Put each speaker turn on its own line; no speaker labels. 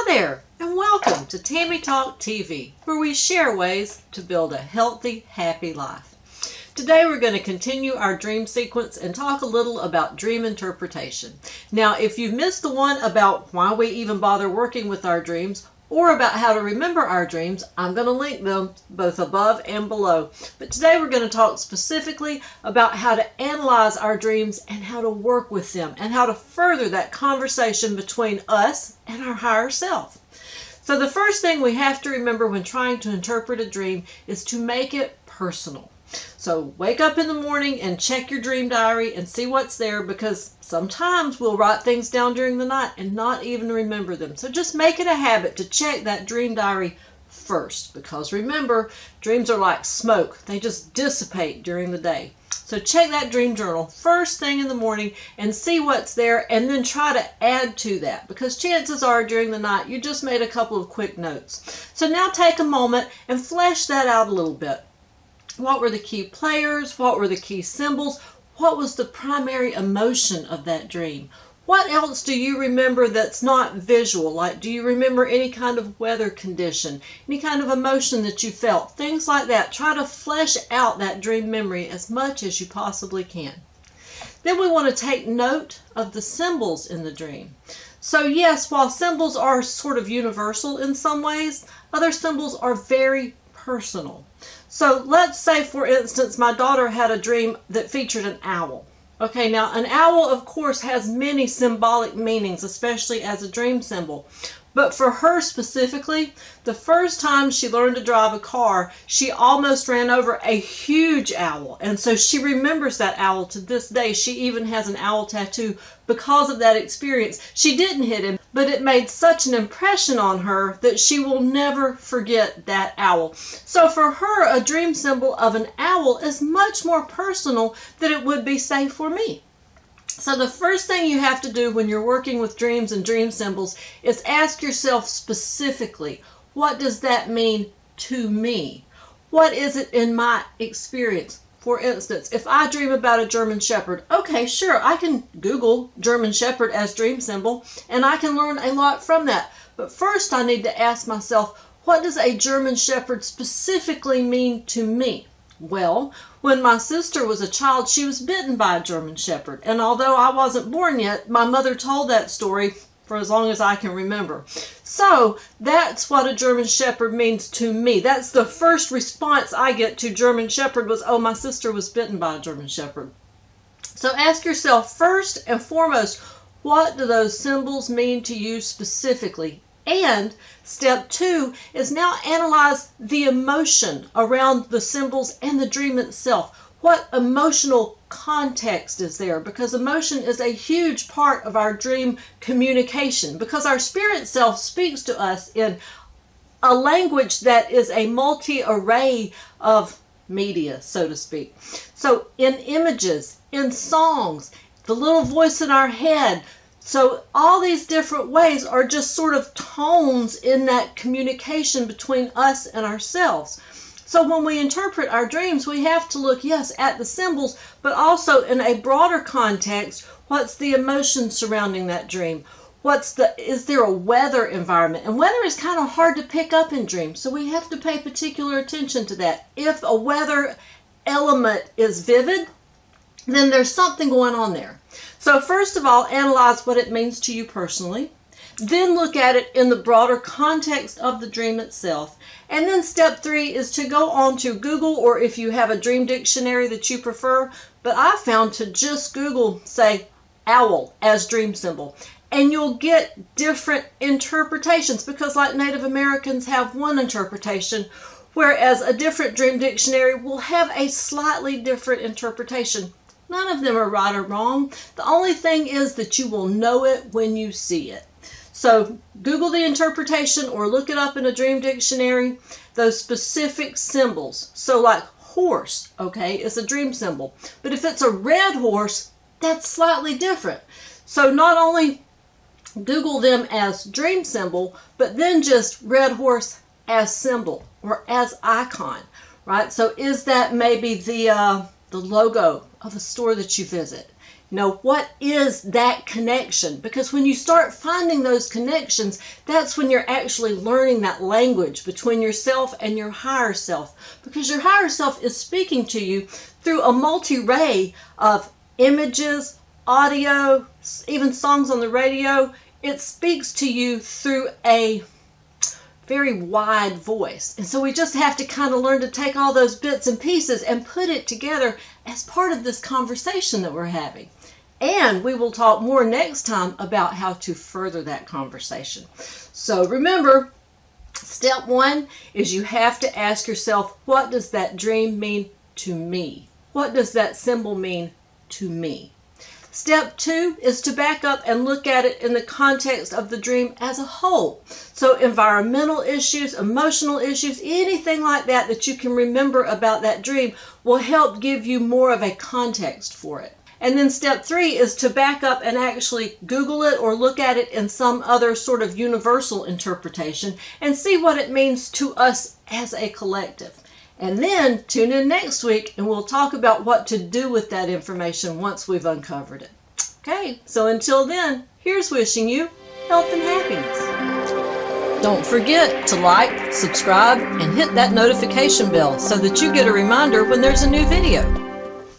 Hi there, and welcome to Tammy Talk TV, where we share ways to build a healthy, happy life. Today we're going to continue our dream sequence and talk a little about dream interpretation. Now, if you've missed the one about why we even bother working with our dreams, or about how to remember our dreams, I'm going to link them both above and below. But today we're going to talk specifically about how to analyze our dreams and how to work with them and how to further that conversation between us and our higher self. So the first thing we have to remember when trying to interpret a dream is to make it personal. So wake up in the morning and check your dream diary and see what's there, because sometimes we'll write things down during the night and not even remember them. So just make it a habit to check that dream diary first, because remember, dreams are like smoke. They just dissipate during the day. So check that dream journal first thing in the morning and see what's there, and then try to add to that, because chances are during the night you just made a couple of quick notes. So now take a moment and flesh that out a little bit. What were the key players? What were the key symbols? What was the primary emotion of that dream? What else do you remember that's not visual? Like, do you remember any kind of weather condition, any kind of emotion that you felt? Things like that. Try to flesh out that dream memory as much as you possibly can. Then we want to take note of the symbols in the dream. So yes, while symbols are sort of universal in some ways, other symbols are very personal. So let's say, for instance, my daughter had a dream that featured an owl. Okay, now an owl, of course, has many symbolic meanings, especially as a dream symbol. But for her specifically, the first time she learned to drive a car, she almost ran over a huge owl. And so she remembers that owl to this day. She even has an owl tattoo because of that experience. She didn't hit him, but it made such an impression on her that she will never forget that owl. So for her, a dream symbol of an owl is much more personal than it would be, say, for me. So the first thing you have to do when you're working with dreams and dream symbols is ask yourself specifically, what does that mean to me? What is it in my experience? For instance, if I dream about a German Shepherd, okay, sure, I can Google German Shepherd as dream symbol and I can learn a lot from that. But first I need to ask myself, what does a German Shepherd specifically mean to me? Well, when my sister was a child, she was bitten by a German Shepherd. And although I wasn't born yet, my mother told that story for as long as I can remember. So that's what a German Shepherd means to me. That's the first response I get to German Shepherd was, oh, my sister was bitten by a German Shepherd. So ask yourself first and foremost, what do those symbols mean to you specifically? And step 2 is now analyze the emotion around the symbols and the dream itself. What emotional context is there? Because emotion is a huge part of our dream communication, because our spirit self speaks to us in a language that is a multi-array of media, so to speak. So in images, in songs, the little voice in our head. So all these different ways are just sort of tones in that communication between us and ourselves. So when we interpret our dreams, we have to look, yes, at the symbols, but also in a broader context, what's the emotion surrounding that dream? Is there a weather environment? And weather is kind of hard to pick up in dreams, so we have to pay particular attention to that. If a weather element is vivid, then there's something going on there. So first of all, analyze what it means to you personally. Then look at it in the broader context of the dream itself. And then step 3 is to go on to Google, or if you have a dream dictionary that you prefer, but I found to just Google, say, owl as dream symbol. And you'll get different interpretations, because like Native Americans have one interpretation, whereas a different dream dictionary will have a slightly different interpretation. None of them are right or wrong. The only thing is that you will know it when you see it. So Google the interpretation or look it up in a dream dictionary, those specific symbols. So like horse, okay, is a dream symbol. But if it's a red horse, that's slightly different. So not only Google them as dream symbol, but then just red horse as symbol or as icon, right? So is that maybe the logo of a store that you visit? What is that connection? Because when you start finding those connections, that's when you're actually learning that language between yourself and your higher self. Because your higher self is speaking to you through a multi-ray of images, audio, even songs on the radio. It speaks to you through a very wide voice. And so we just have to kind of learn to take all those bits and pieces and put it together as part of this conversation that we're having. And we will talk more next time about how to further that conversation. So remember, step one is you have to ask yourself, what does that dream mean to me? What does that symbol mean to me? Step two is to back up and look at it in the context of the dream as a whole. So environmental issues, emotional issues, anything like that that you can remember about that dream will help give you more of a context for it. And then step three is to back up and actually Google it or look at it in some other sort of universal interpretation and see what it means to us as a collective. And then tune in next week and we'll talk about what to do with that information once we've uncovered it. Okay, so until then, here's wishing you health and happiness. Don't forget to like, subscribe, and hit that notification bell so that you get a reminder when there's a new video.